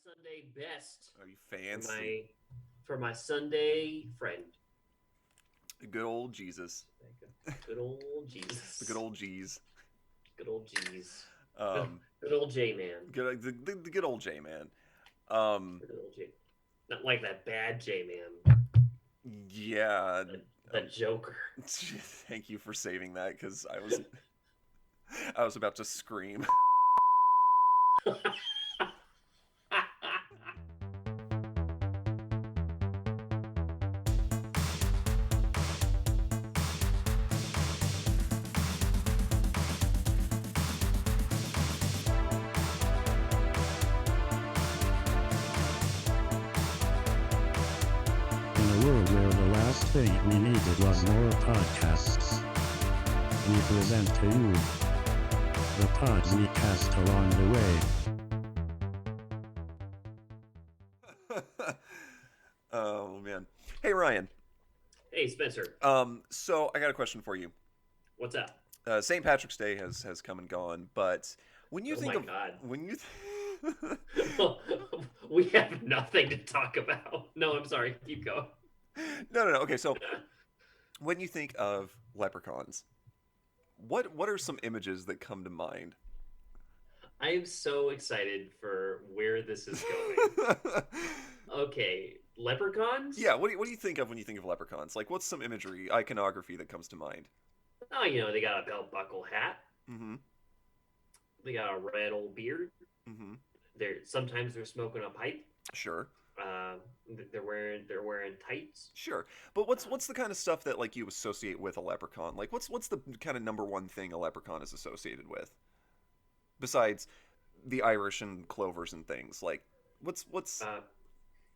Sunday best Are you for fancy? my Sunday friend. Good old Jesus. Good old The good Jesus. old G's. Good old G's. Good, Um, good old J man. the good old J man. Um, Good old J. Not like that bad J man. yeah. The Joker. Thank you for saving that because I was about to scream. In a world where the last thing we needed was more podcasts, we present to you the pods we cast along the way. Oh man. Hey Ryan. Hey Spencer, So I got a question for you. what's up? St. Patrick's Day has come and gone, but when you Oh think my of God. when you We have nothing to talk about. No, I'm sorry. Keep going. no. Okay, so when you think of leprechauns, what are some images that come to mind? I am so excited for where this is going. Okay, leprechauns? Yeah, what do you think of when you think of leprechauns? Like, what's some imagery, iconography that comes to mind? Oh, they got a belt buckle hat. Mm-hmm. They got a red old beard. Mm-hmm. Sometimes they're smoking a pipe. Sure. Uh, they're wearing tights. Sure. But Uh, what's the kind of stuff that like you associate with a leprechaun? Like, what's the kind of number one thing a leprechaun is associated with besides the Irish and clovers and things? Like, what's uh,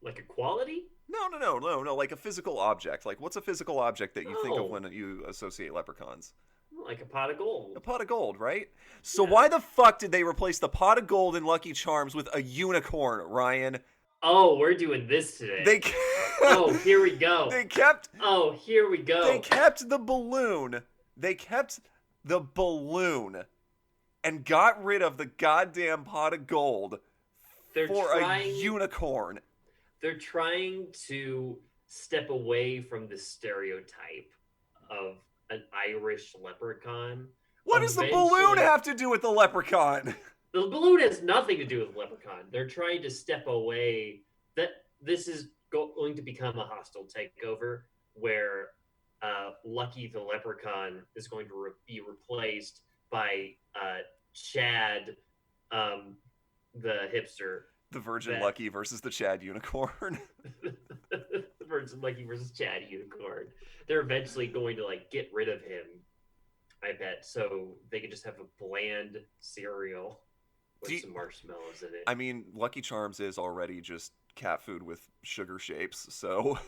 like equality. no. Like a physical object. Like, what's a physical object that you think of Oh, when you associate leprechauns? like a pot of gold. A pot of gold, right? So Yeah. why the fuck did they replace the pot of gold in Lucky Charms with a unicorn, Ryan? Oh, we're doing this They today. Oh, here we go. they kept Oh, here we they go. kept the balloon. They kept the balloon and got rid of the goddamn pot of gold They're for a trying. unicorn. They're trying to step away from the stereotype of an Irish leprechaun. What does the balloon Eventually, have to do with the leprechaun? the balloon has nothing to do with leprechaun. They're trying to step away. That this is going to become a hostile takeover where Lucky the leprechaun is going to be replaced by Chad, um, the hipster. The Virgin That Lucky versus the Chad Unicorn. versus Lucky versus Chad Unicorn. They're eventually going to like get rid of him. I bet so they can just have a bland cereal Do with you, some marshmallows in it. I mean, Lucky Charms is already just cat food with sugar shapes, so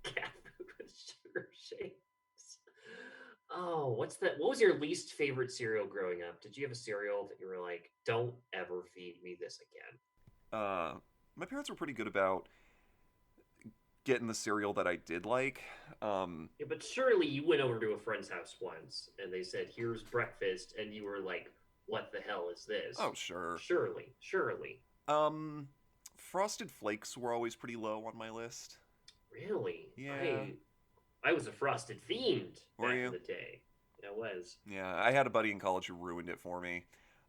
Cat food with sugar shapes. Oh, what's that? What was your least favorite cereal growing up? Did you have a cereal that you were like, "Don't ever feed me this again"? uh my parents were pretty good about getting the cereal that I did like. Um Yeah, but surely you went over to a friend's house once and they said, "Here's breakfast," and you were like, "What the hell is this?" oh, sure. Surely. Um Frosted Flakes were always pretty low on my list. Really? Yeah. I was a frosted fiend Were back in you? the day. I was. Yeah, I had a buddy in college who ruined it for me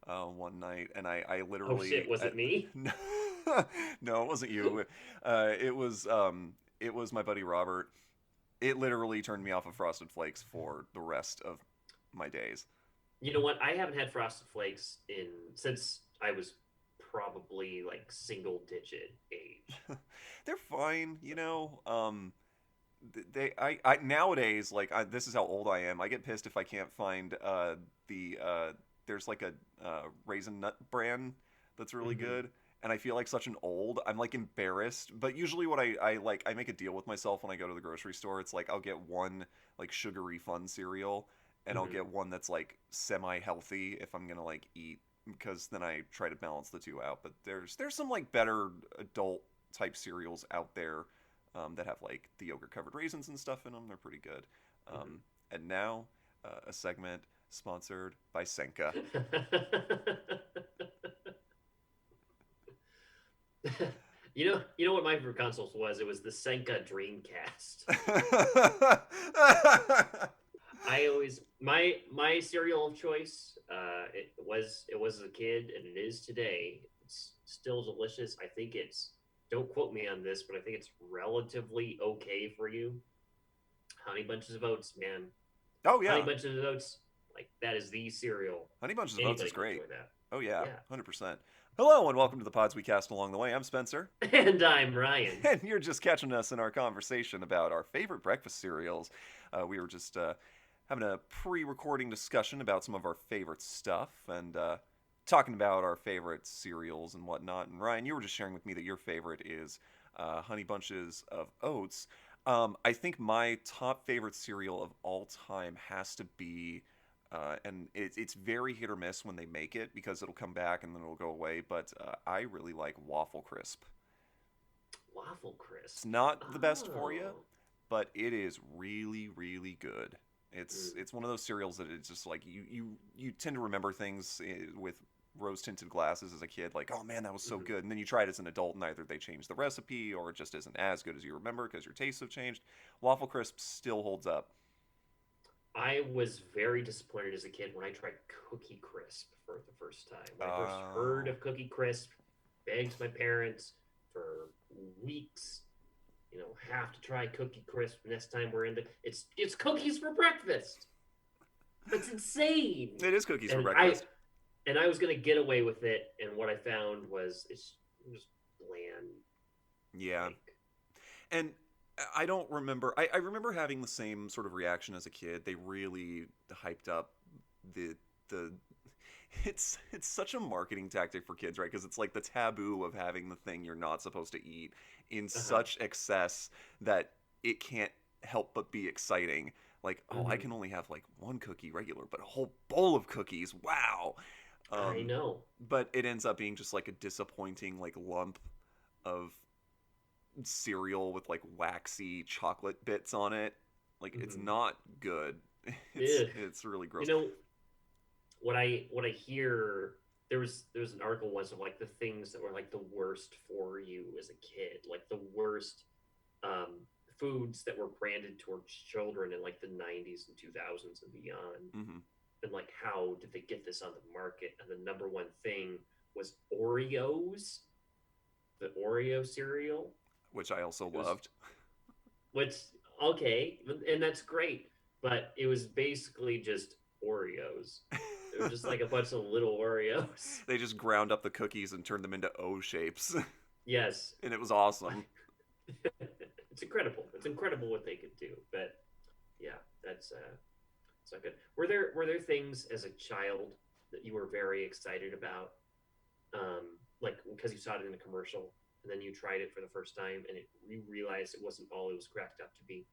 one night, and I Oh literally shit, was it me? no, no, it wasn't you. It was my buddy Robert. It literally turned me off of Frosted Flakes for the rest of my days. You know what? I haven't had frosted flakes in since I was probably like single digit age. They're fine, you So, know. I nowadays like this is how old I am. I get pissed if I can't find the there's like a raisin nut brand that's really mhm. good, and I feel like such an old. I'm like embarrassed, but usually what I like I make a deal with myself when I go to the grocery store. It's like I'll get one like sugary fun cereal, and I'll Mhm. get one that's like semi healthy if I'm gonna like eat, because then I try to balance the two out. But there's some like better adult type cereals out there that have like the yogurt covered raisins and stuff in them. They're pretty good. Mhm. And now a segment sponsored by Senka. You know what my favorite consoles was? It was the Senka Dreamcast. I always my cereal of choice. It was as a kid, and it is today. It's still delicious. I think it's. Don't quote me on this, but I think it's relatively okay for you. Honey Bunches of Oats, man. Oh Honey yeah, Bunches of Oats, like that is the cereal. Honey Bunches of Oats is Anybody can great. enjoy that. Oh yeah, Yeah. 100%. Hello and welcome to the pods we cast along the way. I'm Spencer, And I'm Ryan. and you're just catching us in our conversation about our favorite breakfast cereals. We were just having a pre-recording discussion about some of our favorite stuff and talking about our favorite cereals and whatnot. And Ryan, you were just sharing with me that your favorite is Honey Bunches of Oats. I think my top favorite cereal of all time has to be, and it's very hit or miss when they make it because it'll come back and then it'll go away. But I really like Waffle Crisp. Waffle It's Crisp. not the best for you, Oh. but it is really, really good. It's Mm. it's one of those cereals that it's just like you tend to remember things with rose tinted glasses as a kid, like, oh man, that was so Mhm. good, and then you try it as an adult, and either they change the recipe or it just isn't as good as you remember because your tastes have changed. Waffle Crisp still holds up. I was very disappointed as a kid when I tried Cookie Crisp for the first time. When I first heard Oh, of Cookie Crisp, begged my parents for weeks, have to try Cookie Crisp next time we're into it's cookies for breakfast. That's insane. it is cookies for And I breakfast. and I was gonna get away with it, and what I found was it's just bland. Yeah, Like, and I don't remember. I remember having the same sort of reaction as a kid. They really hyped up the it's such a marketing tactic for kids, right? Because it's like the taboo of having the thing you're not supposed to eat in uh-huh. such excess that it can't help but be exciting. Like, oh, I Hmm. can only have like one cookie regular, but a whole bowl of cookies. Wow. I Um, know. but it ends up being just like a disappointing like lump of cereal with like waxy chocolate bits on it. Like it's Hmm. not good. It's Ugh. it's really You gross. know, what I hear there was an article once of like the things that were like the worst for you as a kid, like the worst um, foods that were branded towards children in like the 90s and 2000s and beyond, Hmm. and like how did they get this on the market? And the number one thing was Oreos, the Oreo cereal. Which I also It was loved. which okay, and that's great, but it was basically just Oreos. It was just like a bunch of little Oreos. They just ground up the cookies and turned them into O shapes, Yes, and it was awesome. it's incredible. It's incredible what they could do. But yeah, that's not good. Were there things as a child that you were very excited about, like because you saw it in a commercial and then you tried it for the first time and you realized it wasn't all it was cracked up to be?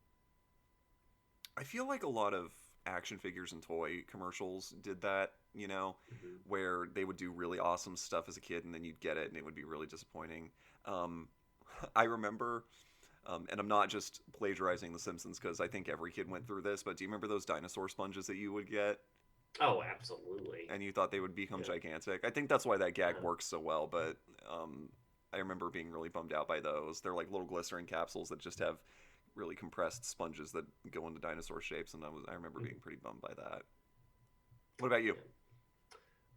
I feel like a lot of action figures and toy commercials did that, Hmm. where they would do really awesome stuff as a kid and then you'd get it and it would be really disappointing. Um, I remember, and I'm not just plagiarizing The Simpsons because I think every kid went through this, but do you remember those dinosaur sponges that you would get Oh, absolutely. and you thought they would become Yeah. gigantic? I think that's why that gag Uh-huh. works so well, but I remember being really bummed out by those. They're like little glycerin capsules that just have really compressed sponges that go into dinosaur shapes, and I remember being Mhm. pretty bummed by that. What about you? Yeah.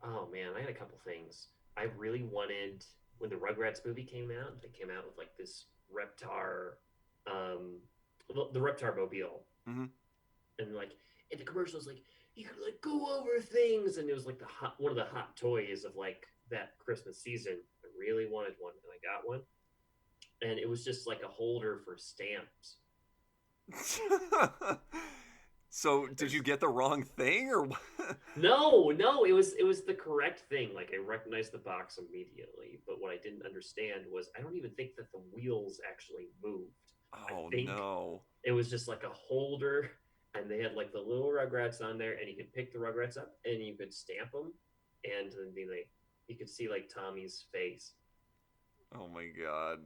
Oh man, I had a couple things. I really wanted when the Rugrats movie came out. They came out with like this Reptar, the Reptar mobile, Hmm. and like in the commercials, like you could like go over things, and it was like the one of the hot toys of like that Christmas season. I really wanted one, and I got one, and it was just like a holder for stamps. So, did you There's get the wrong thing, or what? no, it was the correct thing. Like I recognized the box immediately, but what I didn't understand was I don't even think that the wheels actually moved. I Oh think no! it was just like a holder, and they had like the little Rugrats on there, and you could pick the Rugrats up, and you could stamp them, and then you could see like Tommy's face. Oh my god!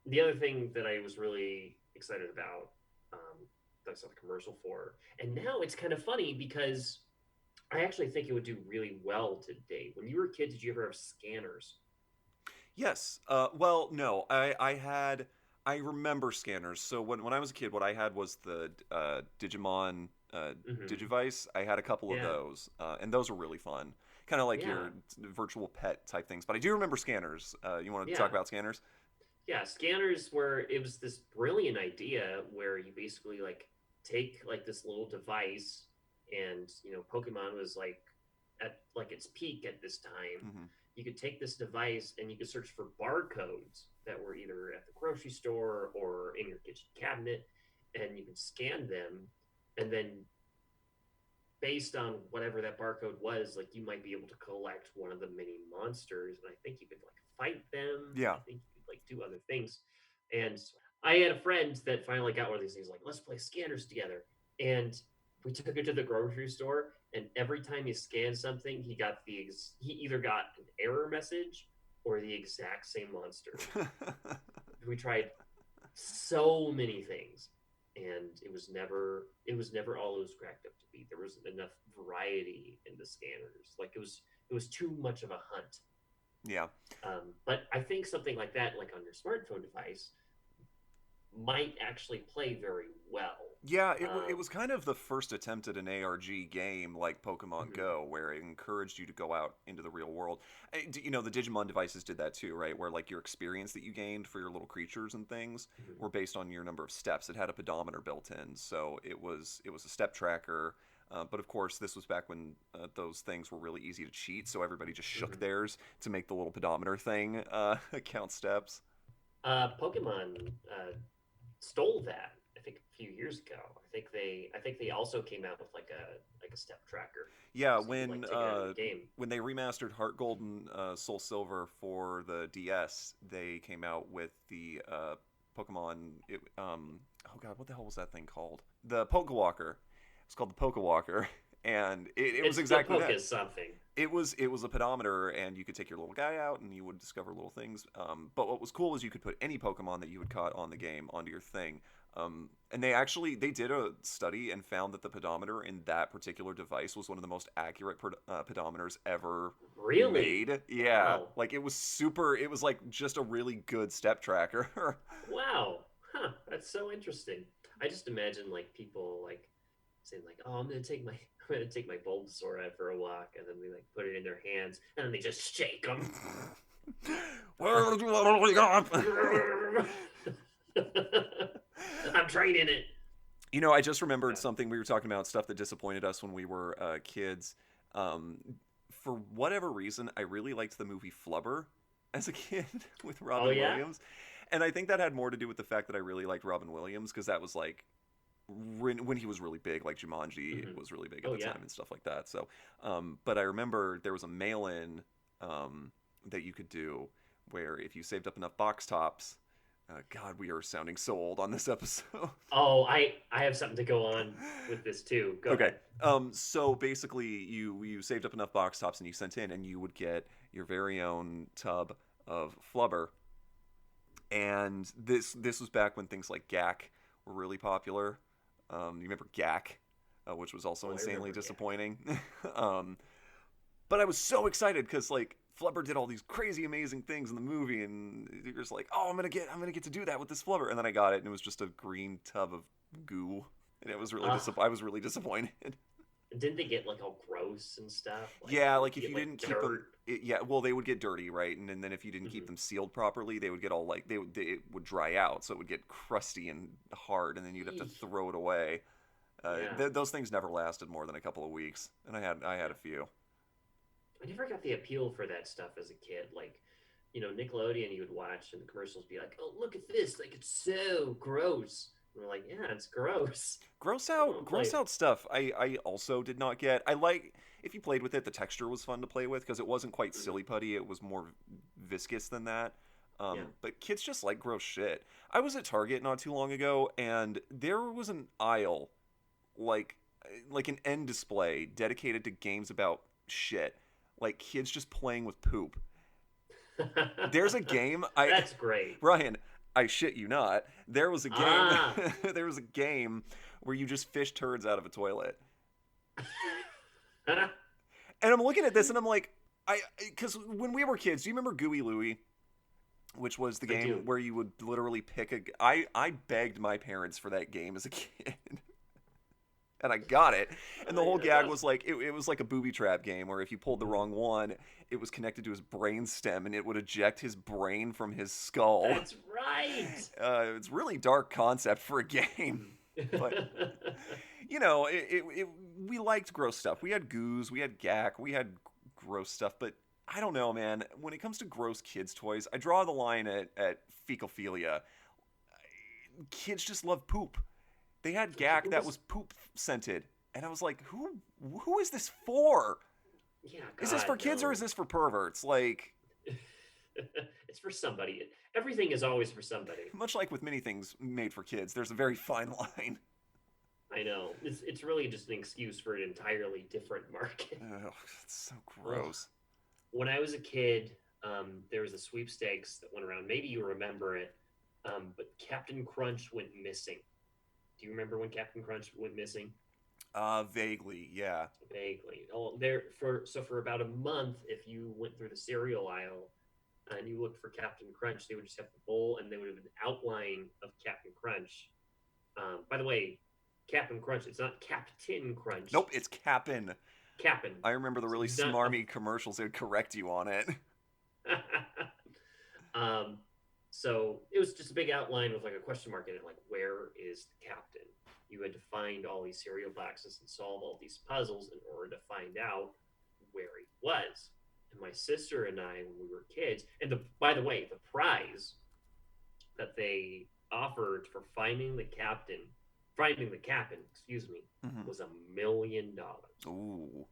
The other thing that I was really excited about, that I saw the commercial for, and now it's kind of funny because I actually think it would do really well today. When you were a kid, did you ever have scanners? Yes. Well, no. I remember scanners. So when I was a kid, what I had was the Digimon Hmm. Digivice. I had a couple of Yeah, those, and those were really fun. Kind of like yeah, your virtual pet type things. But I do remember scanners. You want to talk yeah. about scanners? Yeah, scanners were it was this brilliant idea where you basically like take like this little device and Pokemon was like at like its peak at this time. Hmm. You could take this device and you could search for barcodes that were either at the grocery store or in your kitchen cabinet and you could scan them and then based on whatever that barcode was, like you might be able to collect one of the mini monsters, and I think you could like fight them. Yeah. I think you could like do other things. And I had a friend that finally got one of these things, like, let's play scanners together. And we took it to the grocery store, and every time he scanned something, he either got an error message or the exact same monster. We tried so many things and it was never all it was cracked up to be. There wasn't enough variety in the scanners. Like it was too much of a hunt. Yeah. But I think something like that, like on your smartphone device, might actually play very well. Yeah, it um, was kind of the first attempt at an ARG game like Pokemon mhm, Go, where it encouraged you to go out into the real world. You know, the Digimon devices did that too, right? Where like your experience that you gained for your little creatures and things mhm, were based on your number of steps. It had a pedometer built in, so it was a step tracker. But of course, this was back when those things were really easy to cheat, so everybody just shook mhm. theirs to make the little pedometer thing count steps. Pokemon stole that. I think a few years ago. I think they also came out with like a step tracker, Yeah, so you could like take it out of the game. when they remastered Heart Gold and Soul Silver for the DS, they came out with the Pokemon. Oh God, what the hell was that thing called? The Pokewalker. It's called the Pokewalker, and it was It's the exactly poke that. is something. It was a pedometer, and you could take your little guy out, and you would discover little things. But what was cool is you could put any Pokemon that you had caught on the game onto your thing. And they did a study and found that the pedometer in that particular device was one of the most accurate pedometers ever Really? made. Yeah, Wow. like it was super. It was like just a really good step tracker. Wow. Huh. That's so interesting. I just imagine like people like saying like, "Oh, I'm gonna take my Bulbasaur out for a walk," and then they like put it in their hands, and then they just shake them. Where did you go? I'm training it. You know, I just remembered Yeah. something we were talking about stuff that disappointed us when we were kids. Um, for whatever reason, I really liked the movie Flubber as a kid with Oh Robin yeah. Williams, and I think that had more to do with the fact that I really liked Robin Williams because that was like when he was really big, like Jumanji Hmm. was really big at Oh the yeah. time and stuff like that. So, but I remember there was a mail-in that you could do where if you saved up enough box tops. God, we are sounding so old on this episode. Oh, I have something to go on with this too. Go Okay. ahead. So basically, you saved up enough box tops and you sent in, and you would get your very own tub of flubber. And this was back when things like GAC were really popular. You remember GAC, which was also Oh, I insanely remember Gak. disappointing. um, but I was so excited because like Flubber did all these crazy amazing things in the movie, and you're just like, oh, I'm gonna get to do that with this Flubber, and then I got it, and it was just a green tub of goo, and it was really Uh, I was really disappointed. didn't they get like all gross and stuff? Like Yeah, would like you if get you like didn't keep them, dirt? yeah, well, they would get dirty, right? And then if you didn't keep Hmm. them sealed properly, they would get all like they it would dry out, so it would get crusty and hard, and then you'd have to Eek. throw it away. Yeah. Those things never lasted more than a couple of weeks, and I had a Yeah. few. I never got the appeal for that stuff as a kid. Like, Nickelodeon, you would watch and the commercials be like, "Oh, look at this! Like, it's so gross." And we're like, "Yeah, it's gross." I don't want to play Gross it. out stuff. I also did not get. I like if you played with it, the texture was fun to play with because it wasn't quite Hmm. silly putty. It was more viscous than that. Yeah. But kids just like gross shit. I was at Target not too long ago, and there was an aisle, like like an end display dedicated to games about shit, like kids just playing with poop. There's a game I That's great. Ryan, I shit you not. There was a game. Ah. There was a game where you just fish turds out of a toilet, and I'm looking at this and I'm like, because when we were kids, do you remember Gooey Louie? which was the I game do. where you would literally pick I begged my parents for that game as a kid. And I got it. And the Oh, whole yeah, gag that's was like, it was like a booby trap game where if you pulled the wrong one, it was connected to his brain stem and it would eject his brain from his skull. That's right. It's really dark concept for a game. But, you know, we liked gross stuff. We had goos, we had gack, we had gross stuff. But I don't know, man. When it comes to gross kids' toys, I draw the line at fecophilia. Kids just love poop. They had gack that was poop scented, and I was like, who is this for? Yeah, Is this for kids or is this for perverts? Like, it's for somebody. Everything is always for somebody. much like with many things made for kids, there's a very fine line. I know. It's really just an excuse for an entirely different market. Ugh, it's so gross. When I was a kid, there was a sweepstakes that went around. Maybe you remember it, but Captain Crunch went missing. Do you remember when Captain Crunch went missing? Vaguely, yeah. Vaguely. Oh, for about a month, if you went through the cereal aisle and you looked for Captain Crunch, they would just have the bowl and they would have an outline of Captain Crunch. By the way, Captain Crunch, it's not Captain Crunch. Nope, it's Cap'n. Cap'n. I remember the really smarmy commercials. They would correct you on it. So it was just a big outline with like a question mark in it, like, where is the captain? You had to find all these cereal boxes and solve all these puzzles in order to find out where he was. And my sister and I, when we were kids, and by the way, the prize that they offered for finding the captain, excuse me, was $1 million. Ooh.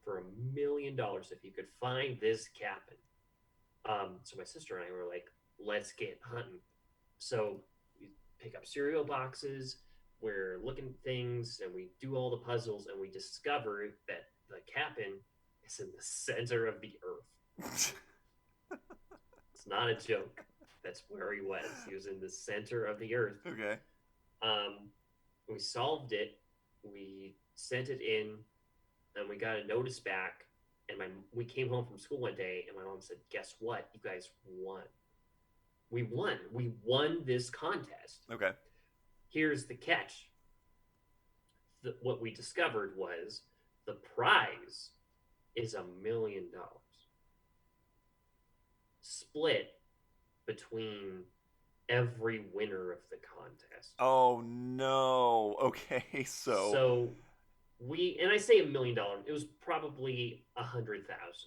For $1 million, if you could find this captain. So my sister and I were like, let's get hunting. So we pick up cereal boxes, we're looking at things, and we do all the puzzles, and we discover that the captain is in the center of the earth. It's not a joke. That's where he was. He was in the center of the earth. Okay. We solved it. We sent it in, and we got a notice back. And we came home from school one day, and my mom said, "Guess what? You guys won. We won. We won this contest." Okay. Here's the catch. What we discovered was the prize is $1 million, split between every winner of the contest. Oh no. Okay, So and I say $1 million. It was probably 100,000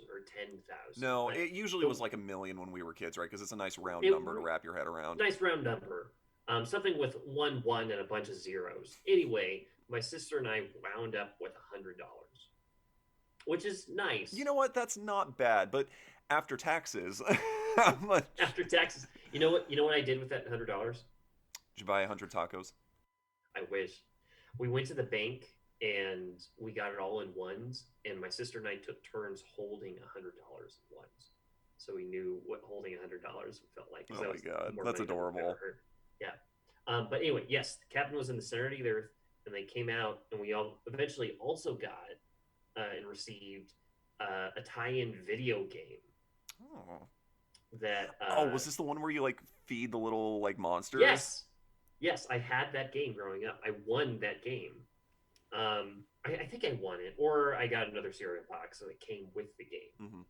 or 10,000. No, it usually was like $1 million when we were kids, right? Because it's a nice round number to wrap your head around. Nice round number. Something with one and a bunch of zeros. Anyway, my sister and I wound up with $100, which is nice. You know what? That's not bad, but after taxes, After taxes, you know what I did with that $100? Did you buy 100 tacos? I wish. We went to the bank and we got it all in ones, and my sister and I took turns holding $100 in ones, so we knew what holding $100 felt like. Oh my god, that's adorable. Yeah. But anyway, yes, the captain was in the center of the earth, and they came out, and we all eventually also got and received a tie-in video game. Oh. That. Was this the one where you like feed the little like monsters? Yes, I had that game growing up. I won that game. I think I won it, or I got another cereal box, so it came with the game.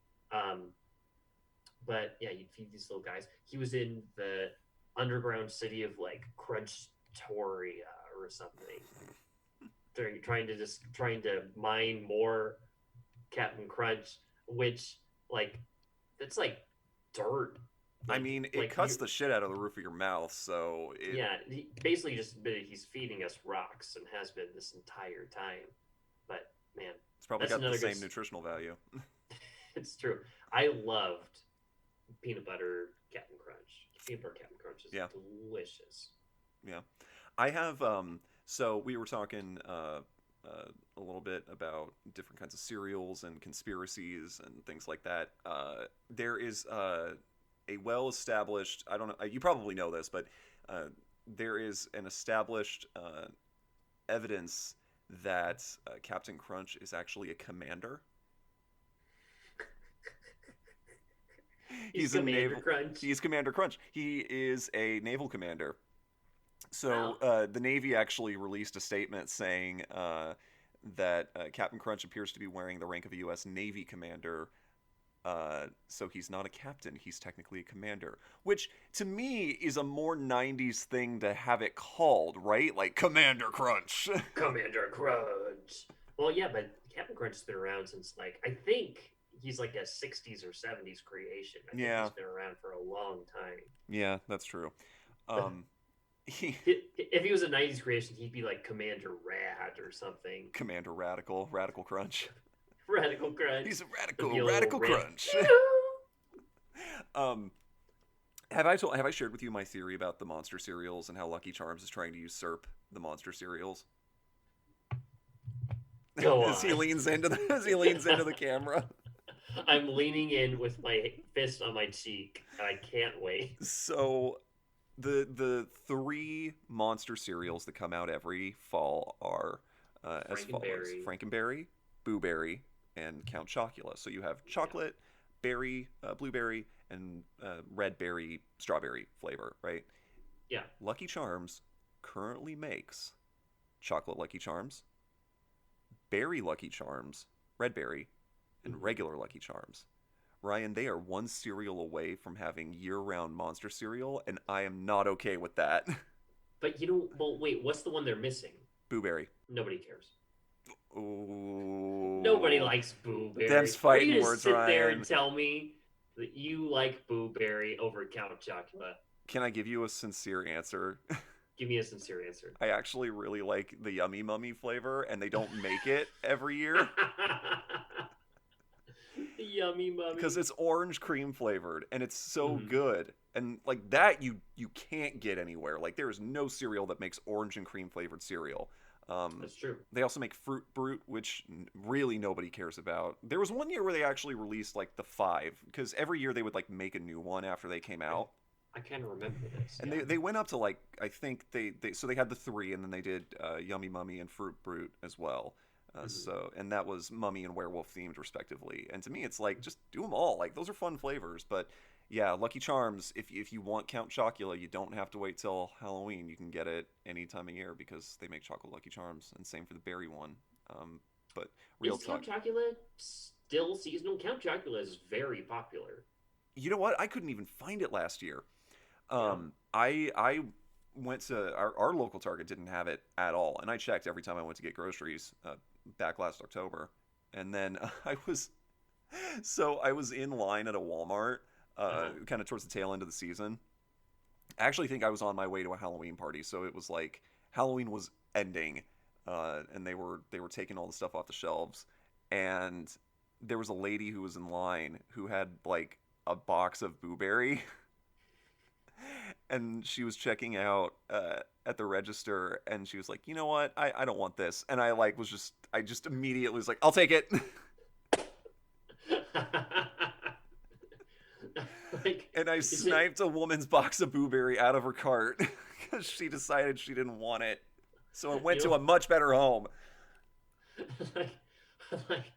But yeah, you'd feed these little guys. He was in the underground city of like Crunchtoria or something. trying to mine more Captain Crunch, which like that's like dirt. I mean, it cuts the shit out of the roof of your mouth, so... Basically he's feeding us rocks and has been this entire time. But, man... It's probably got the same nutritional value. It's true. I loved peanut butter Captain Crunch. Peanut butter Captain Crunch is delicious. Yeah. I have... So, we were talking a little bit about different kinds of cereals and conspiracies and things like that. There is... a well-established, I don't know, you probably know this, but there is an established evidence that Captain Crunch is actually a commander. He's a Commander naval. Crunch. He's Commander Crunch. He is a naval commander. So Wow. the Navy actually released a statement saying that Captain Crunch appears to be wearing the rank of a U.S. Navy commander. So he's not a captain, he's technically a commander. Which, to me, is a more 90s thing to have it called, right? Like, Commander Crunch. Commander Crunch. Well, yeah, but Captain Crunch has been around since, like, I think he's like a 60s or 70s creation. I think Yeah. he's been around for a long time. Yeah, that's true. He If he was a 90s creation, he'd be like Commander Rad or something. Commander Radical Crunch. Radical Crunch. He's a There'd be radical little Crunch. Have I shared with you my theory about the monster cereals and how Lucky Charms is trying to usurp the monster cereals? Go As he on. leans into the camera. I'm leaning in with my fist on my cheek, and I can't wait. So the three monster cereals that come out every fall are as follows: Frankenberry, Boo Berry, and Count Chocula. So you have chocolate, berry, blueberry, and red berry, strawberry flavor, right? Yeah. Lucky Charms currently makes chocolate Lucky Charms, berry Lucky Charms, red berry, and regular Lucky Charms. Ryan, they are one cereal away from having year-round monster cereal, and I am not okay with that. But well, wait, what's the one they're missing? Boo Berry. Nobody cares. Ooh. Nobody likes Boo Berry. Them's fighting Are you words, sit there Ryan. and tell me that you like Boo Berry over Count Chocula? Can I give you a sincere answer? Give me a sincere answer. I actually really like the Yummy Mummy flavor, and they don't make it every year. The Yummy Mummy. Because it's orange cream flavored, and it's so good. And like that, you can't get anywhere. Like there is no cereal that makes orange and cream flavored cereal. That's true. They also make Fruit Brute, which really nobody cares about. There was one year where they actually released like the 5, because every year they would like make a new one after they came out. I kind of remember this. And they went up to like, I think they had the 3, and then they did Yummy Mummy and Fruit Brute as well. So, and that was Mummy and Werewolf themed respectively. And to me, it's like, just do them all. Like those are fun flavors. But yeah, Lucky Charms, if you want Count Chocula, you don't have to wait till Halloween. You can get it any time of year because they make chocolate Lucky Charms, and same for the berry one. But real Is talk, Count Chocula still seasonal? Count Chocula is very popular. You know what? I couldn't even find it last year. Yeah. I went to our local Target, didn't have it at all, and I checked every time I went to get groceries back last October. And then I was in line at a Walmart kind of towards the tail end of the season. I actually think I was on my way to a Halloween party, so it was like Halloween was ending, and they were taking all the stuff off the shelves, and there was a lady who was in line who had like a box of Boo Berry. And she was checking out at the register, and she was like, "You know what? I don't want this." And I just immediately was like, "I'll take it." And I sniped a woman's box of Boo Berry out of her cart because she decided she didn't want it. So it went to a much better home. like,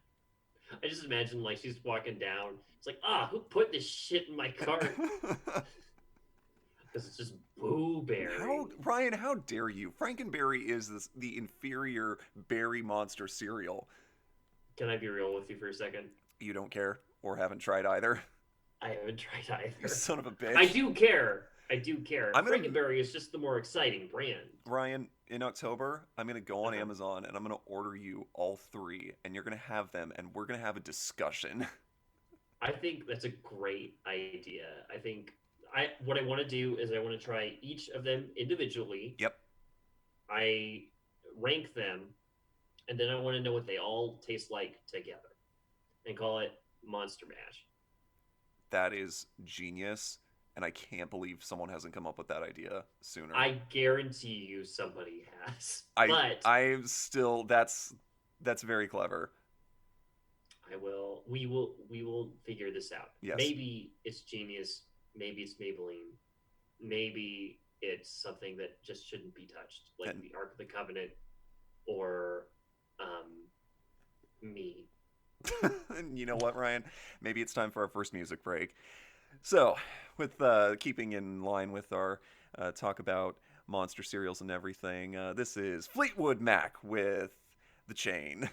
I just imagine like she's walking down. It's like, who put this shit in my cart? Because it's just Boo Berry. Ryan, how dare you? Frankenberry is the inferior berry monster cereal. Can I be real with you for a second? You don't care or haven't tried either? I haven't tried either. You son of a bitch. I do care. Frankenberry is just the more exciting brand. Ryan, in October, I'm going to go on Amazon and I'm going to order you all 3, and you're going to have them, and we're going to have a discussion. I think that's a great idea. I think what I want to do is I want to try each of them individually. Yep. I rank them, and then I want to know what they all taste like together, and call it Monster Mash. That is genius, and I can't believe someone hasn't come up with that idea sooner. I guarantee you somebody has. I'm still that's very clever. We will figure this out. Yes. Maybe it's genius. Maybe it's Maybelline. Maybe it's something that just shouldn't be touched, like the Ark of the Covenant, or me. And you know what, Ryan? Maybe it's time for our first music break. So, with keeping in line with our talk about monster cereals and everything, this is Fleetwood Mac with The Chain.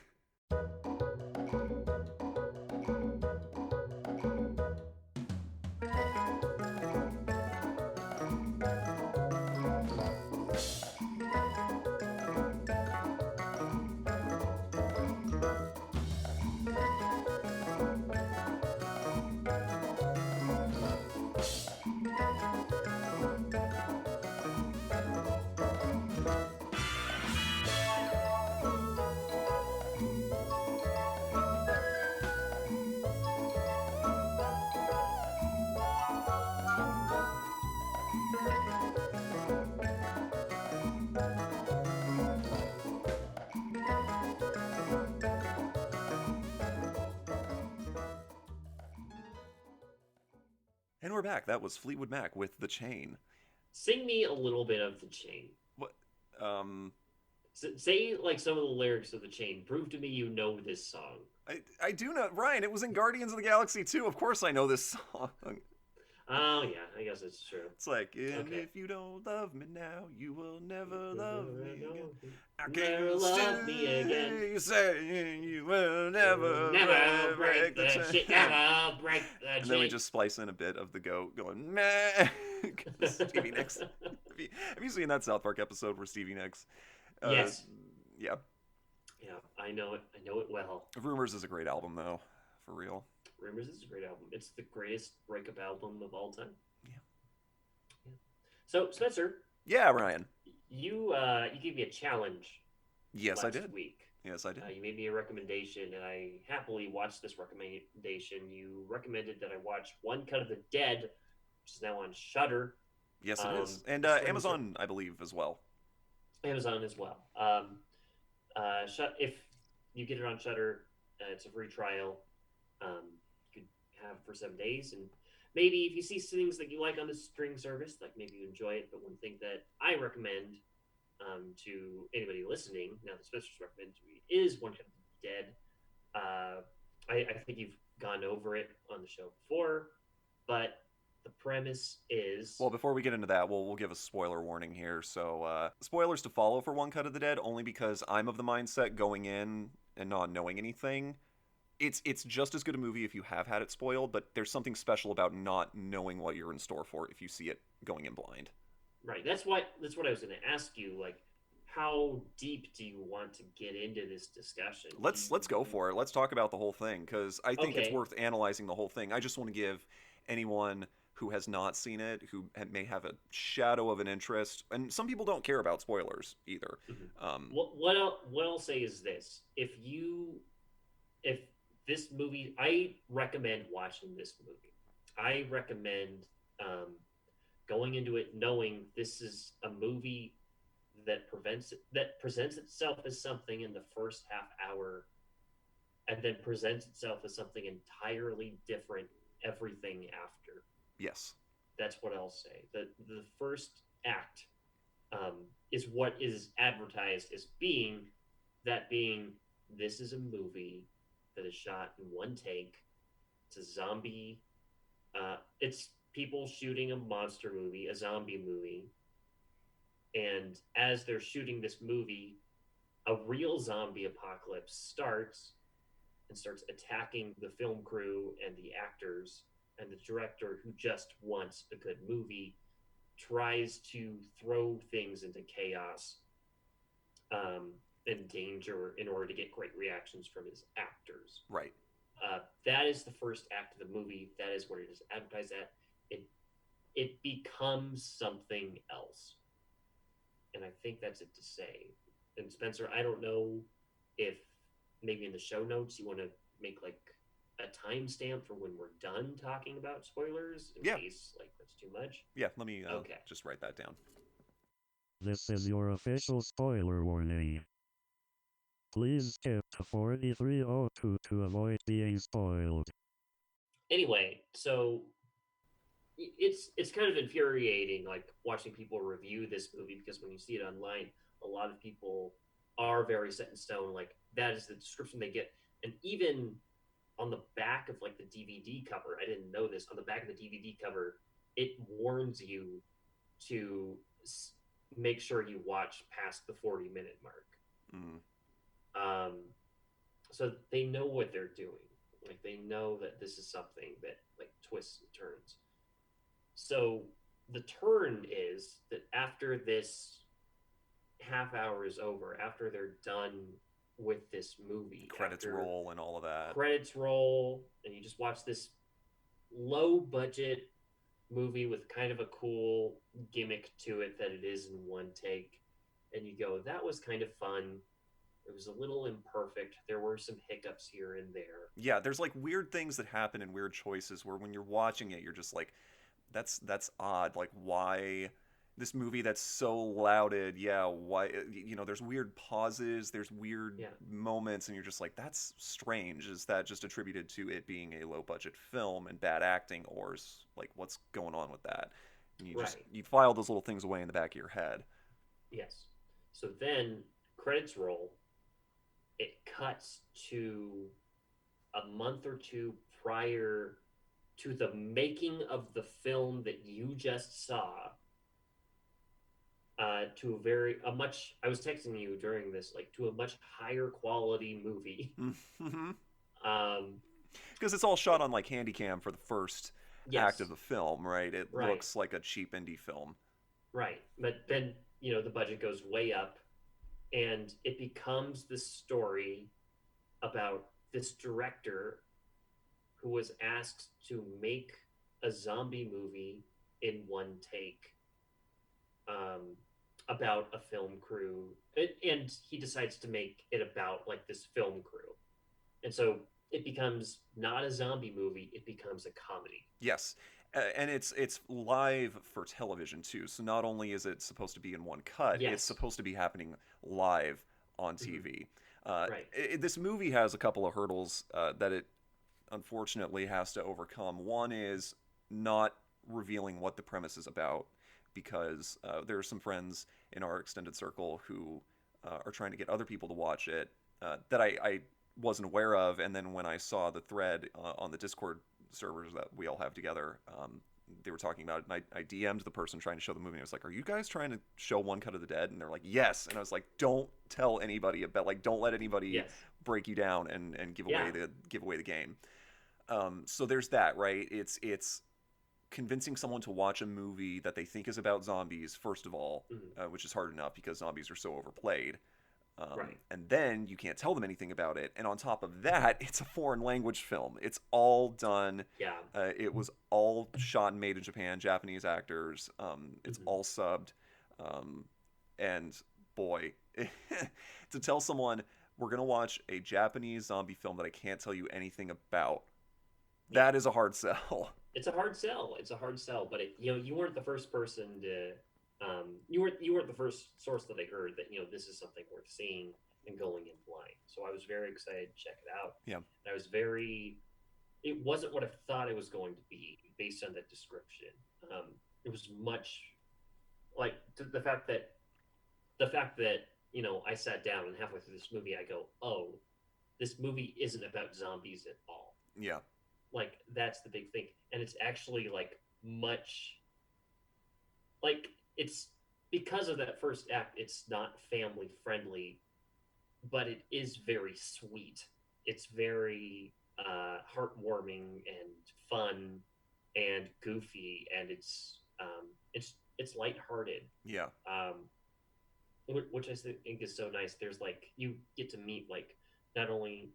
And we're back. That was Fleetwood Mac with The Chain. Sing me a little bit of the Chain. What? Um, Say like some of the lyrics of the Chain. Prove to me you know this song. I do know, Ryan. It was in Guardians of the Galaxy too. Of course, I know this song. Oh yeah, I guess it's true. It's like, and Okay. if you don't love me now, you will never love me again. I Never can't love me again. stay saying you will never break the chain. Never break the chain. And then we just splice in a bit of the goat going, meh. Stevie Nicks. Have you seen that South Park episode where Stevie Nicks? Yes. Yeah. Yeah, I know it. I know it well. Rumors is a great album, though. For real. Rumors is a great album. It's the greatest breakup album of all time. Yeah. So Spencer, Yeah, Ryan. you gave me a challenge. Yes, I last did. Week. Yes, I did. You made me a recommendation, and I happily watched this recommendation. You recommended that I watch One Cut of the Dead, which is now on Shudder. Yes, it is. And Streaming Amazon, I believe, as well. Amazon as well. If you get it on Shudder, it's a free trial. You could have for 7 days, and maybe if you see things that you like on the streaming service, like maybe you enjoy it. But one thing that I recommend to anybody listening, now that Spencer's recommended to me, is One Cut of the Dead. I think you've gone over it on the show before, but the premise is Well, before we get into that, we'll give a spoiler warning here. So, spoilers to follow for One Cut of the Dead, only because I'm of the mindset going in and not knowing anything. It's just as good a movie if you have had it spoiled, but there's something special about not knowing what you're in store for if you see it going in blind. right. That's what I was going to ask you. Like, how deep do you want to get into this discussion? Let's go for it. Let's talk about the whole thing because I think it's Okay. worth analyzing the whole thing. I just want to give anyone who has not seen it, who may have a shadow of an interest, and some people don't care about spoilers either. Mhm. What I'll say is this: if this movie, I recommend watching this movie. I recommend going into it knowing this is a movie that presents itself as something in the first half hour, and then presents itself as something entirely different everything after. Yes. That's what I'll say. The first act is what is advertised as being that being this is a movie that is shot in one take. It's a zombie. It's people shooting a monster movie, a zombie movie, and as they're shooting this movie, a real zombie apocalypse starts and starts attacking the film crew and the actors, and the director, who just wants a good movie, tries to throw things into chaos and danger in order to get great reactions from his actors. Right. That is the first act of the movie. That is what it is advertised at. It becomes something else, and I think that's it to say. And Spencer, I don't know if maybe in the show notes you want to make like a timestamp for when we're done talking about spoilers in case like that's too much. Yeah, let me Okay. just write that down. This is your official spoiler warning. Please skip to 4302 to avoid being spoiled. Anyway, so it's kind of infuriating like watching people review this movie, because when you see it online, a lot of people are very set in stone, like that is the description they get. And even on the back of like the DVD cover, I didn't know this. On the back of the DVD cover, it warns you to make sure you watch past the 40-minute mark. Mm. So they know what they're doing. Like they know that this is something that like twists and turns. So the turn is that after this half hour is over, after they're done with this movie, Credits roll and all of that. Credits roll, and you just watch this low budget movie with kind of a cool gimmick to it that it is in one take, and you go, that was kind of fun. It was a little imperfect. There were some hiccups here and there. Yeah, there's like weird things that happen and weird choices where when you're watching it, you're just like, that's odd. Like, why this movie that's so lauded? Yeah, why? There's weird pauses, there's weird moments, and you're just like, that's strange. Is that just attributed to it being a low budget film and bad acting, or is like what's going on with that? And you file those little things away in the back of your head. Yes. So then credits roll. It cuts to a month or two prior to the making of the film that you just saw. To I was texting you during this, like to a much higher quality movie. Because it's all shot on like Handycam for the first act of the film, right? It looks like a cheap indie film. Right. But then, the budget goes way up. And it becomes this story about this director who was asked to make a zombie movie in one take about a film crew. And he decides to make it about like this film crew. And so it becomes not a zombie movie, it becomes a comedy. Yes. And it's live for television too. So not only is it supposed to be in one cut, it's supposed to be happening live on TV. This movie has a couple of hurdles that it unfortunately has to overcome. One is not revealing what the premise is about, because there are some friends in our extended circle who are trying to get other people to watch it that I wasn't aware of. And then when I saw the thread on the Discord servers that we all have together, they were talking about it, and I DM'd the person trying to show the movie. I was like, are you guys trying to show One Cut of the Dead? And they're like, yes. And I was like, don't tell anybody about, like, don't let anybody break you down and give away the game. So there's that, right? It's convincing someone to watch a movie that they think is about zombies, first of all, which is hard enough because zombies are so overplayed. And then you can't tell them anything about it. And on top of that, it's a foreign language film. It's all done. It was all shot and made in Japan, Japanese actors. It's all subbed. And boy, to tell someone we're going to watch a Japanese zombie film that I can't tell you anything about, that is a hard sell. It's a hard sell. But you weren't the first person to. You weren't the first source that I heard that this is something worth seeing and going in blind. So I was very excited to check it out. Yeah. And it wasn't what I thought it was going to be based on that description. It was much like the fact that I sat down and halfway through this movie I go, oh, this movie isn't about zombies at all. Yeah. Like that's the big thing, and it's actually like much like. It's because of that first act, it's not family friendly, but it is very sweet. It's very heartwarming and fun and goofy, and it's lighthearted. Yeah. Which I think is so nice. There's like you get to meet like not only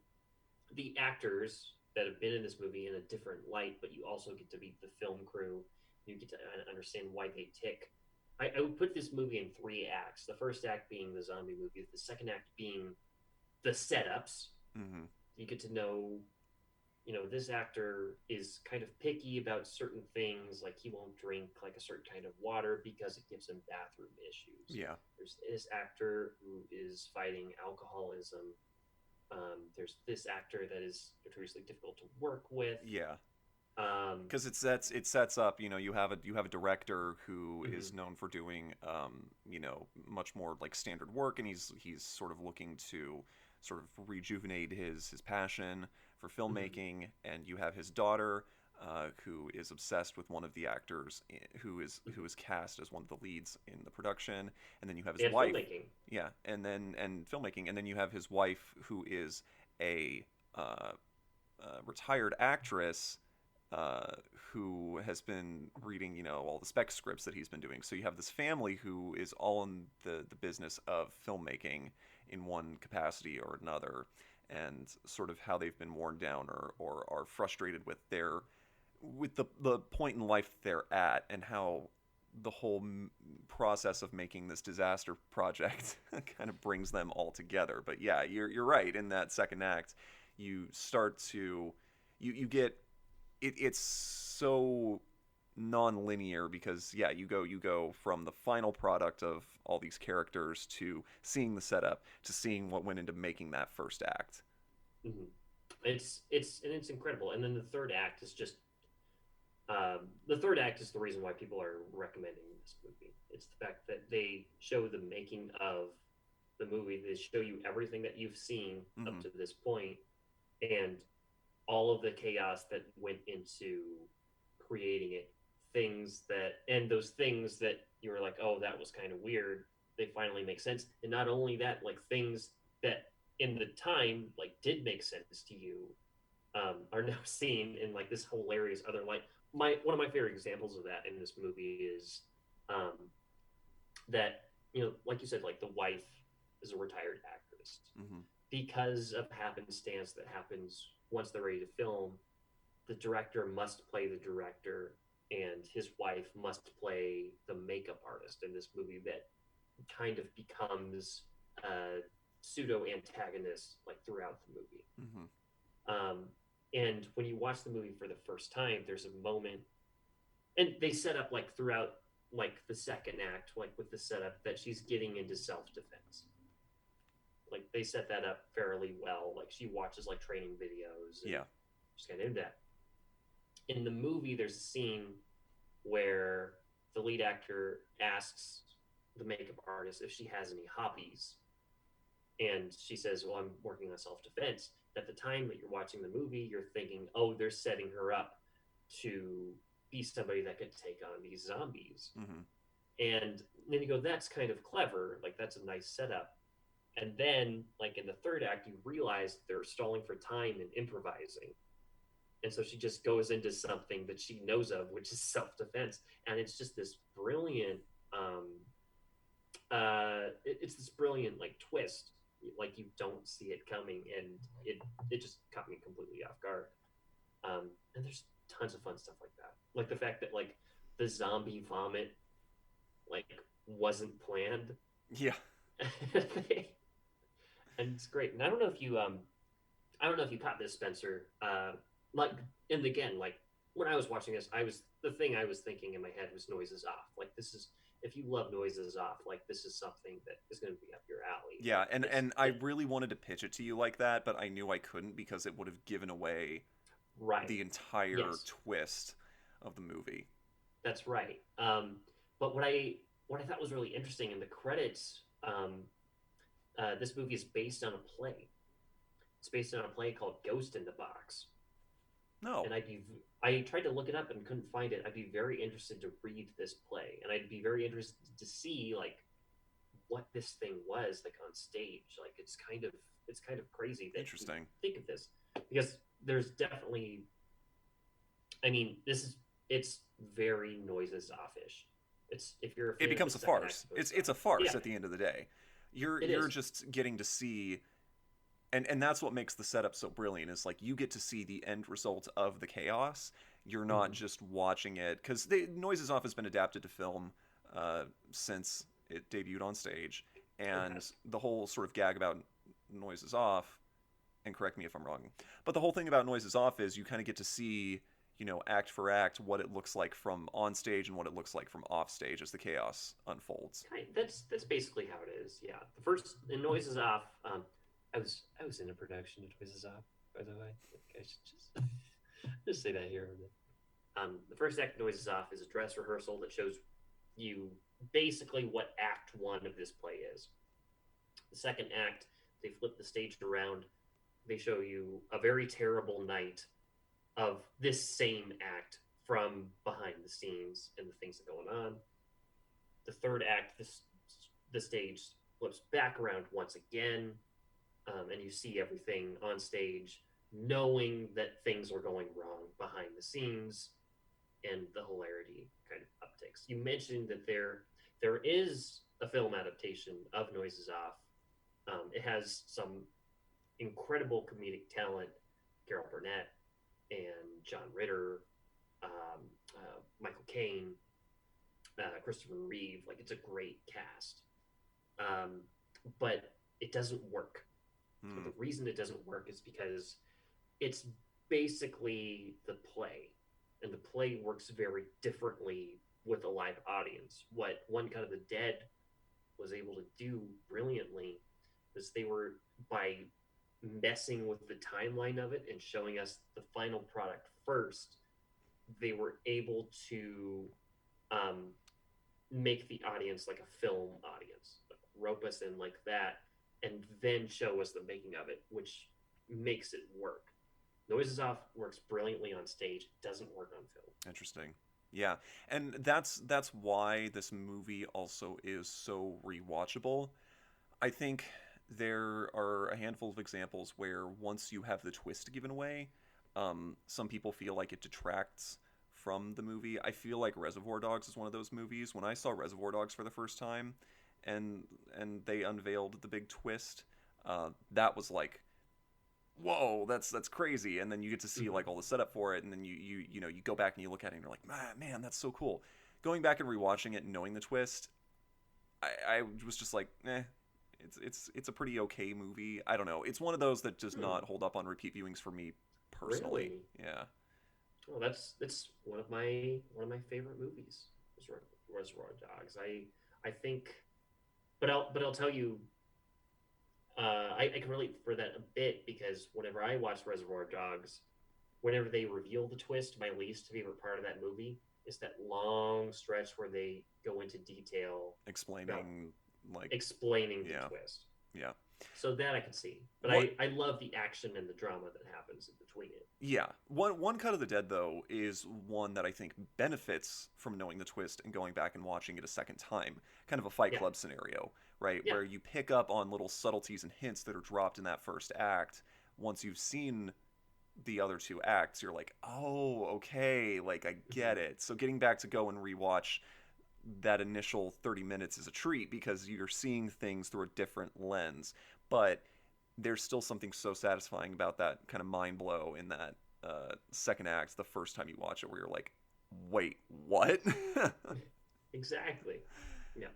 the actors that have been in this movie in a different light, but you also get to meet the film crew. You get to understand why they tick. I would put this movie in 3 acts. The first act being the zombie movie, the second act being the setups. Mm-hmm. You get to know, this actor is kind of picky about certain things, like he won't drink like a certain kind of water because it gives him bathroom issues. Yeah. There's this actor who is fighting alcoholism. There's this actor that is notoriously difficult to work with. Yeah. Because it sets up, you have a director who is known for doing much more like standard work, and he's sort of looking to sort of rejuvenate his passion for filmmaking, and you have his daughter, who is obsessed with one of the actors who is cast as one of the leads in the production, and then you have his wife. Filmmaking. Yeah, and filmmaking, and then you have his wife, who is a retired actress. Who has been reading, all the spec scripts that he's been doing. So you have this family who is all in the business of filmmaking in one capacity or another, and sort of how they've been worn down or are frustrated with the point in life they're at, and how the whole process of making this disaster project kind of brings them all together. But yeah, you're right. In that second act, you start to you get it's so non-linear, because you go from the final product of all these characters to seeing the setup to seeing what went into making that first act. Mm-hmm. It's incredible. And then the third act is just the reason why people are recommending this movie. It's the fact that they show the making of the movie. They show you everything that you've seen up to this point, and all of the chaos that went into creating it. Those things that you were like, oh, that was kind of weird, they finally make sense. And not only that, like, things that in the time did make sense to you are now seen in this hilarious other light. One of my favorite examples of that in this movie is that, like you said, the wife is a retired actress. Because of happenstance that happens once they're ready to film, the director must play the director, and his wife must play the makeup artist in this movie that kind of becomes a pseudo antagonist throughout the movie. And when you watch the movie for the first time, there's a moment, and they set up throughout the second act, with the setup that she's getting into self-defense. They set that up fairly well. She watches training videos. And she's kind of into that. In the movie, there's a scene where the lead actor asks the makeup artist if she has any hobbies. And she says, well, I'm working on self-defense. At the time that you're watching the movie, you're thinking, oh, they're setting her up to be somebody that could take on these zombies. And then you go, that's kind of clever. That's a nice setup. And then, in the third act, you realize they're stalling for time and improvising. And so she just goes into something that she knows of, which is self-defense. And it's just this brilliant, it's this brilliant, twist. You don't see it coming, and it just caught me completely off guard. And there's tons of fun stuff like that. The fact that, the zombie vomit, wasn't planned. Yeah. And it's great. And I don't know if you caught this, Spencer. And again, when I was watching this, the thing I was thinking in my head was noises off. This is, if you love noises off, this is something that is going to be up your alley. Yeah, and I really wanted to pitch it to you like that, but I knew I couldn't, because it would have given away the entire twist of the movie. That's right. But what I thought was really interesting in the credits, this movie is based on a play. It's based on a play called Ghost in the Box. No. And I tried to look it up and couldn't find it. I'd be very interested to read this play, and I'd be very interested to see what this thing was on stage. It's kind of crazy that interesting. You think of this, because there's definitely, it's very noises off-ish. It's, if you're a fan, it becomes a farce. It's a farce at the end of the day. You're just getting to see, and that's what makes the setup so brilliant, is you get to see the end result of the chaos. You're not just watching it, because Noises Off has been adapted to film since it debuted on stage, and the whole sort of gag about Noises Off, and correct me if I'm wrong, but the whole thing about Noises Off is you kind of get to see, act for act, what it looks like from on stage and what it looks like from off stage as the chaos unfolds. That's basically how it is. Yeah, the first in Noises Off, I was in a production of Noises Off, by the way. I should just say that here. The first act of Noises Off is a dress rehearsal that shows you basically what Act 1 of this play is. The second act, they flip the stage around. they show you a very terrible night of this same act from behind the scenes and the things that are going on. The third act, the stage flips back around once again, and you see everything on stage, knowing that things are going wrong behind the scenes, and the hilarity kind of upticks. You mentioned that there is a film adaptation of Noises Off. It has some incredible comedic talent, Carol Burnett and John Ritter, Michael Caine, Christopher Reeve. Like, it's a great cast, but it doesn't work. But the reason it doesn't work is because it's basically the play, and the play works very differently with a live audience. What One Cut of the Dead was able to do brilliantly was they were, by messing with the timeline of it and showing us the final product first, they were able to make the audience like a film audience, like rope us in like that, and then show us the making of it, which makes it work. Noises Off works brilliantly on stage, doesn't work on film. Interesting. Yeah, and that's why this movie also is so rewatchable. I think there are a handful of examples where once you have the twist given away, some people feel like it detracts from the movie. I feel like Reservoir Dogs is one of those movies. When I saw Reservoir Dogs for the first time, and they unveiled the big twist, that was like, whoa, that's crazy. And then you get to see like all the setup for it, and then you go back and you look at it and you're like, man, that's so cool. Going back and rewatching it and knowing the twist, I was just like, it's a pretty okay movie. I don't know. It's one of those that does not hold up on repeat viewings for me personally. Really? Yeah. Well, that's one of my favorite movies. Reservoir Dogs. I think, but I'll tell you, I can relate for that a bit, because whenever I watch Reservoir Dogs, whenever they reveal the twist, my least favorite part of that movie is that long stretch where they go into detail explaining the twist. Yeah. So that I can see, but I love the action and the drama that happens in between it. Yeah. One Cut of the Dead, though, is one that I think benefits from knowing the twist and going back and watching it a second time. Kind of a Fight Club scenario, right? Yeah. Where you pick up on little subtleties and hints that are dropped in that first act. Once you've seen the other two acts, you're like, oh, okay, like, I get it. So getting back to go and rewatch that initial 30 minutes is a treat, because you're seeing things through a different lens. But there's still something so satisfying about that kind of mind blow in that second act the first time you watch it, where you're like, wait, what? Exactly. Yeah.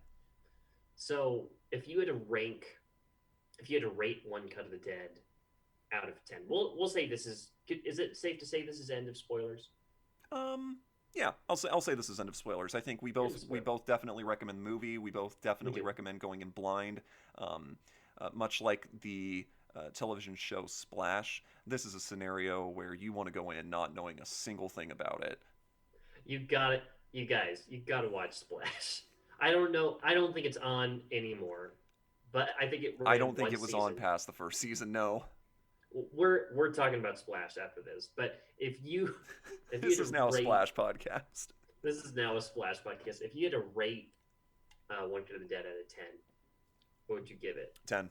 So if you had to rate One Cut of the Dead out of 10, we'll say this is it safe to say this is end of spoilers? Yeah, I'll say this is end of spoilers. I think we both definitely recommend the movie. We both definitely recommend going in blind. Much like the television show Splash, this is a scenario where you want to go in not knowing a single thing about it. You got it, you guys. You got to watch Splash. I don't think it's on anymore, but I think it. I don't think it was on past the first season. No. We're talking about Splash after this, but if this is now a Splash podcast. This is now a Splash podcast. If you had to rate One Cut of the Dead out of 10, what would you give it? 10.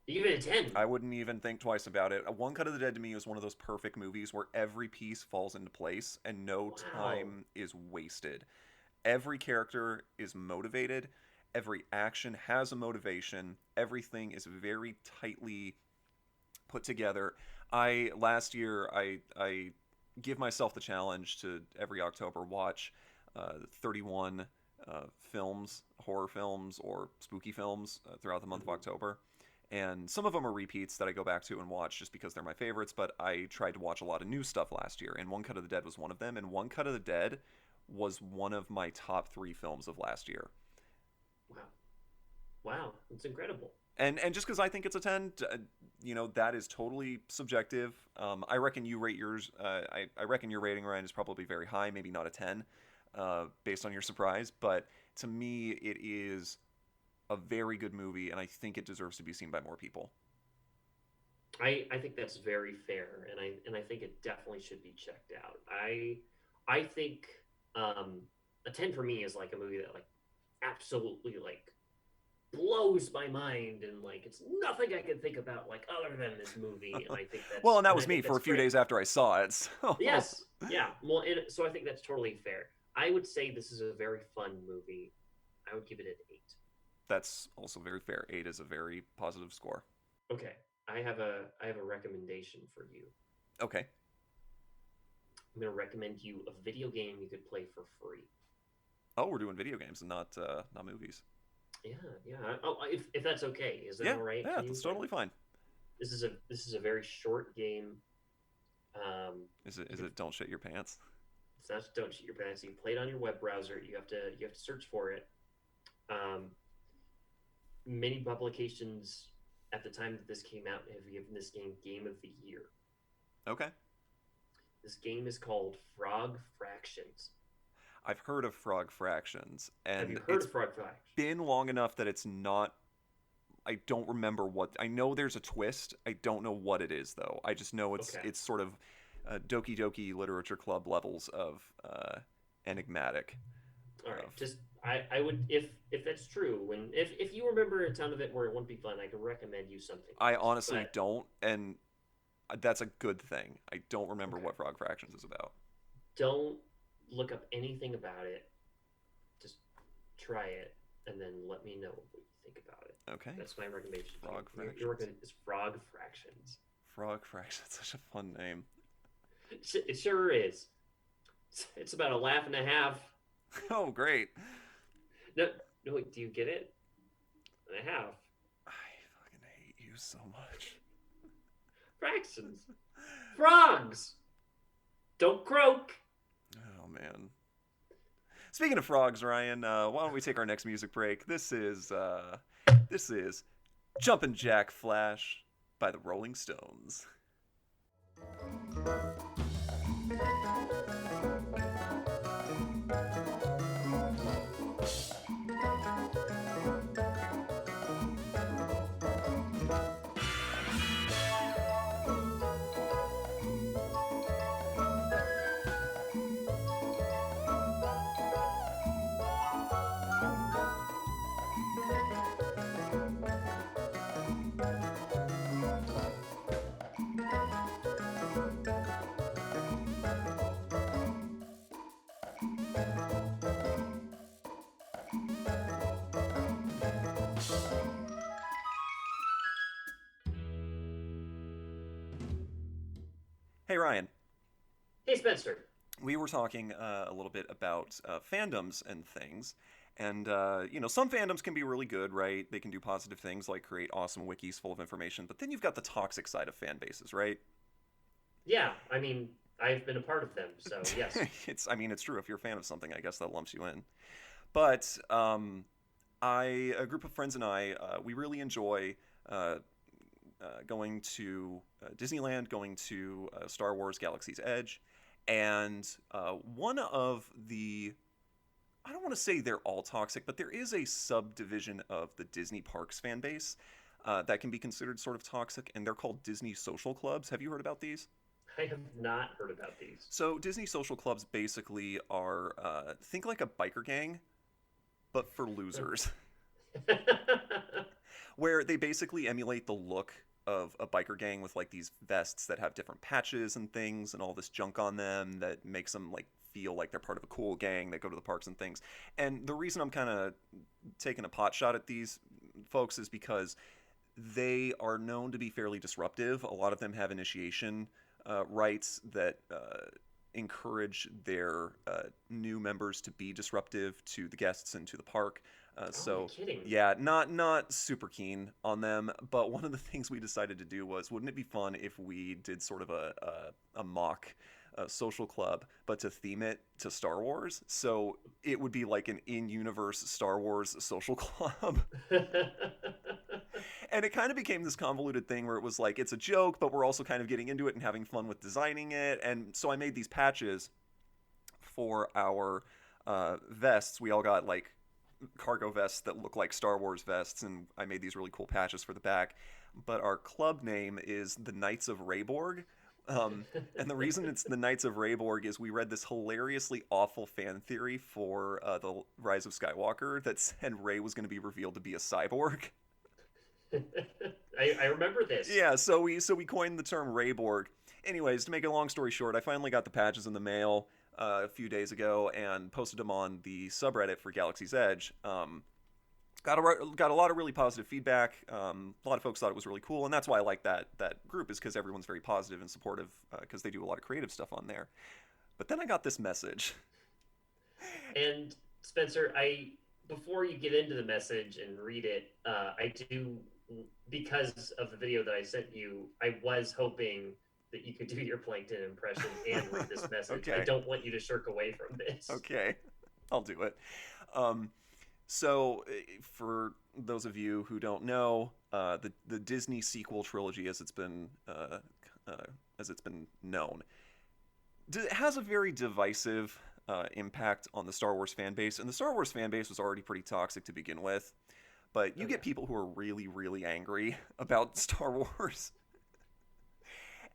You give it a 10? I wouldn't even think twice about it. One Cut of the Dead to me is one of those perfect movies where every piece falls into place and no time is wasted. Every character is motivated. Every action has a motivation. Everything is very tightly put together. Last year I give myself the challenge to every October watch 31 films, horror films or spooky films throughout the month of October. And some of them are repeats that I go back to and watch just because they're my favorites, but I tried to watch a lot of new stuff last year, and One Cut of the Dead was one of them, and One Cut of the Dead was one of my top 3 films of last year. Wow, that's incredible. And just because I think it's a 10, that is totally subjective. I reckon you rate yours. I reckon your rating, Ryan, is probably very high, maybe not a 10, based on your surprise. But to me, it is a very good movie, and I think it deserves to be seen by more people. I think that's very fair, and I think it definitely should be checked out. I think um, a 10 for me is like a movie that like absolutely like blows my mind, and like it's nothing I can think about like other than this movie, and Well, and that I was me think for that's a few great. days after I saw it. So Yes, yeah. Well, so I think that's totally fair. I would say this is a very fun movie. I would give it an 8. that's also very fair. 8 is a very positive score. Okay, I have a recommendation for you. Okay. I'm going to recommend you a video game you could play for free. Oh, we're doing video games and not movies. Yeah, yeah. Oh, if that's okay, is that Yeah, all right? yeah, Can you that's like totally fine. this is a very short game. You Is can it Don't Shit Your Pants? it's not don't shit your pants. You can play it on your web browser. You have to search for it. Um, Many publications at the time that this came out have given this game of the year. Okay. This game is called Frog Fractions. I've heard of Frog Fractions, Have you and heard it's of Frog Fractions? been long enough that it's not. I don't remember what. I know there's a twist. I don't know what it is though. I just know Okay. it's sort of Doki Doki Literature Club levels of enigmatic. All right. Of Just I would if that's true, when if you remember a ton of it where it wouldn't be fun, I could recommend you something I else. honestly But don't, and that's a good thing. I don't remember okay. what Frog Fractions is about. Don't look up anything about it. Just try it and then let me know what you think about it. Okay. That's my recommendation. Frog Your Fractions. recommendation is Frog Fractions. Frog Fractions. Such a fun name. It sure is. It's about a laugh and a half. Oh, great. No, no, wait, do you get it? And a half. I fucking hate you so much. Fractions. Frogs. Don't croak. Oh man. Speaking of frogs, Ryan, why don't we take our next music break? This is Jumpin' Jack Flash by the Rolling Stones. Hey Ryan, Hey, Spencer. we were talking a little bit about fandoms and things, and some fandoms can be really good, right? They can do positive things like create awesome wikis full of information, but then you've got the toxic side of fan bases, right? Yeah, I mean, I've been a part of them, so yes. It's true. If you're a fan of something, I guess that lumps you in. But a group of friends and I, we really enjoy going to Disneyland, going to Star Wars Galaxy's Edge, and one of the I don't want to say they're all toxic, but there is a subdivision of the Disney Parks fan base that can be considered sort of toxic, and they're called Disney social clubs. Have you heard about these? I have not heard about these. So Disney social clubs basically are think like a biker gang, but for losers, where they basically emulate the look of a biker gang with like these vests that have different patches and things and all this junk on them that makes them like feel like they're part of a cool gang that go to the parks and things. And the reason I'm kind of taking a pot shot at these folks is because they are known to be fairly disruptive. A lot of them have initiation rites that encourage their new members to be disruptive to the guests and to the park. Oh, you're kidding. Yeah, not super keen on them. But one of the things we decided to do was, wouldn't it be fun if we did sort of a mock social club, but to theme it to Star Wars? So it would be like an in-universe Star Wars social club. And it kind of became this convoluted thing where it was like, it's a joke, but we're also kind of getting into it and having fun with designing it. And so I made these patches for our vests. We all got like cargo vests that look like Star Wars vests, and I made these really cool patches for the back. but our club name is the Knights of Rayborg. And the reason it's the Knights of Rayborg is we read this hilariously awful fan theory for the Rise of Skywalker that said Rey was going to be revealed to be a cyborg. I remember this. Yeah, so we coined the term Rayborg. Anyways, to make a long story short, I finally got the patches in the mail a few days ago and posted them on the subreddit for Galaxy's Edge. Got a lot of really positive feedback. A lot of folks thought it was really cool, and that's why I like that group, is because everyone's very positive and supportive, because they do a lot of creative stuff on there. But then I got this message. And Spencer, before you get into the message and read it, I do, because of the video that I sent you, I was hoping that you could do your Plankton impression and read this message. Okay. I don't want you to shirk away from this. Okay, I'll do it. So, for those of you who don't know, the Disney sequel trilogy, as it's been known, has a very divisive impact on the Star Wars fan base, and the Star Wars fan base was already pretty toxic to begin with. But you get people who are really, really angry about Star Wars.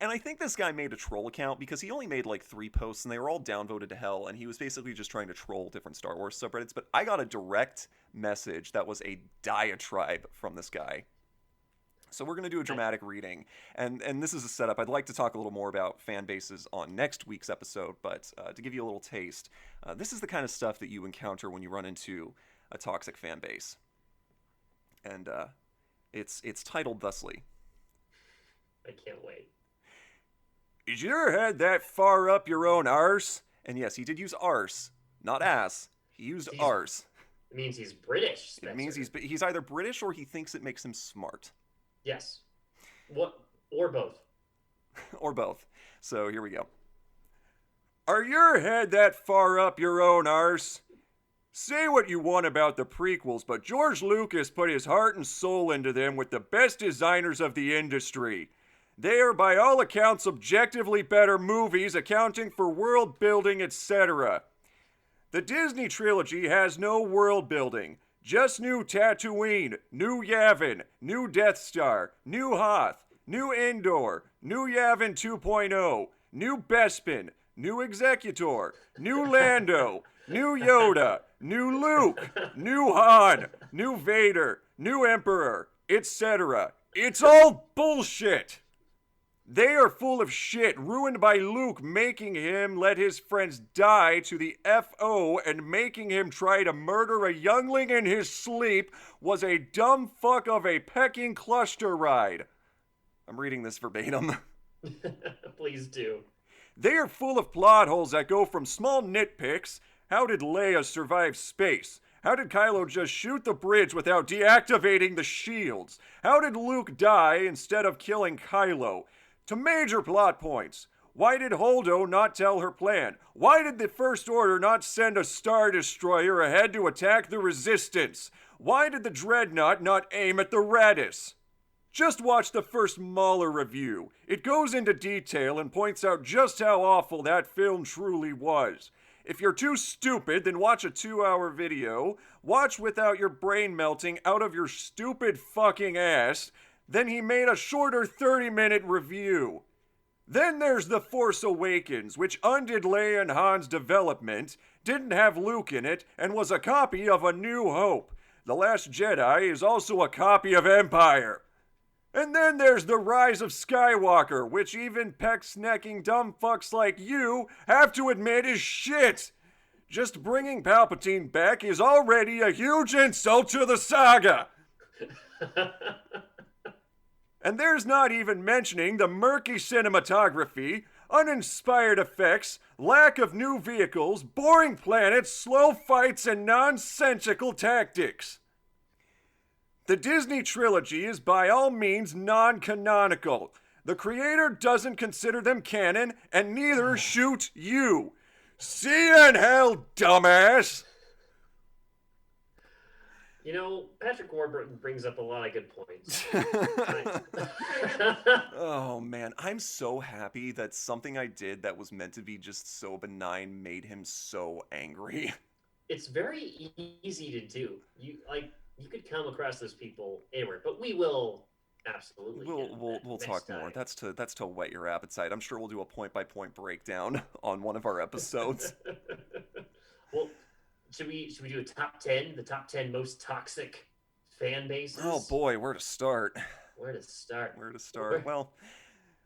And I think this guy made a troll account because he only made like 3 posts and they were all downvoted to hell, and he was basically just trying to troll different Star Wars subreddits. But I got a direct message that was a diatribe from this guy. So we're going to do a dramatic reading. And this is a setup. I'd like to talk a little more about fan bases on next week's episode, but to give you a little taste, this is the kind of stuff that you encounter when you run into a toxic fan base. And it's titled thusly. I can't wait. Is your head that far up your own arse? And yes, he did use arse, not ass. He used arse. It means he's British, Spencer. It means he's either British or he thinks it makes him smart. Yes. What? Or both. Or both. So here we go. Are your head that far up your own arse? Say what you want about the prequels, but George Lucas put his heart and soul into them with the best designers of the industry. They are by all accounts objectively better movies, accounting for world building, etc. The Disney trilogy has no world building. Just new Tatooine, new Yavin, new Death Star, new Hoth, new Endor, new Yavin 2.0, new Bespin, new Executor, new Lando, new Yoda, new Luke, new Han, new Vader, new Emperor, etc. It's all bullshit! They are full of shit, ruined by Luke making him let his friends die to the F.O. and making him try to murder a youngling in his sleep was a dumb fuck of a pecking cluster ride. I'm reading this verbatim. Please do. They are full of plot holes that go from small nitpicks. How did Leia survive space? How did Kylo just shoot the bridge without deactivating the shields? How did Luke die instead of killing Kylo? To major plot points. Why did Holdo not tell her plan? Why did the First Order not send a Star Destroyer ahead to attack the Resistance? Why did the Dreadnought not aim at the Radis? Just watch the first Mahler review. It goes into detail and points out just how awful that film truly was. If you're too stupid, then watch a 2-hour video. Watch without your brain melting out of your stupid fucking ass. Then he made a shorter 30-minute review. Then there's The Force Awakens, which undid Leia and Han's development, didn't have Luke in it, and was a copy of A New Hope. The Last Jedi is also a copy of Empire. And then there's The Rise of Skywalker, which even peck-snacking dumb fucks like you have to admit is shit. Just bringing Palpatine back is already a huge insult to the saga. And there's not even mentioning the murky cinematography, uninspired effects, lack of new vehicles, boring planets, slow fights, and nonsensical tactics. The Disney trilogy is by all means non-canonical. The creator doesn't consider them canon, and neither shoot you. See you in hell, dumbass! You know, Patrick Warburton brings up a lot of good points. Oh man, I'm so happy that something I did that was meant to be just so benign made him so angry. It's very easy to do. You could come across those people anywhere, but we will Absolutely. We'll talk more. That's to whet your appetite. I'm sure we'll do a point-by-point breakdown on one of our episodes. Well, should we do a top 10, the top 10 most toxic fan bases? Oh boy, where to start? Where to start? Well,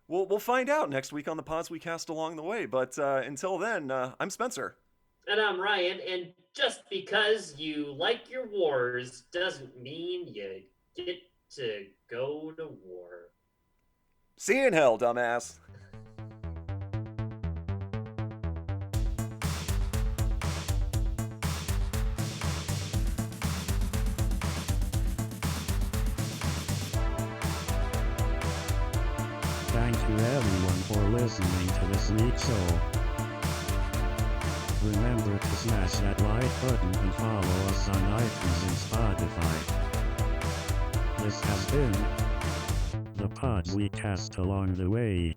we'll find out next week on the pods we cast along the way. But until then, I'm Spencer. And I'm Ryan. And just because you like your wars doesn't mean you get to go to war. See you in hell, dumbass. Thank you everyone for listening to this week's show. Remember to smash that like button and follow us on iTunes and Spotify. This has been the pods we cast along the way.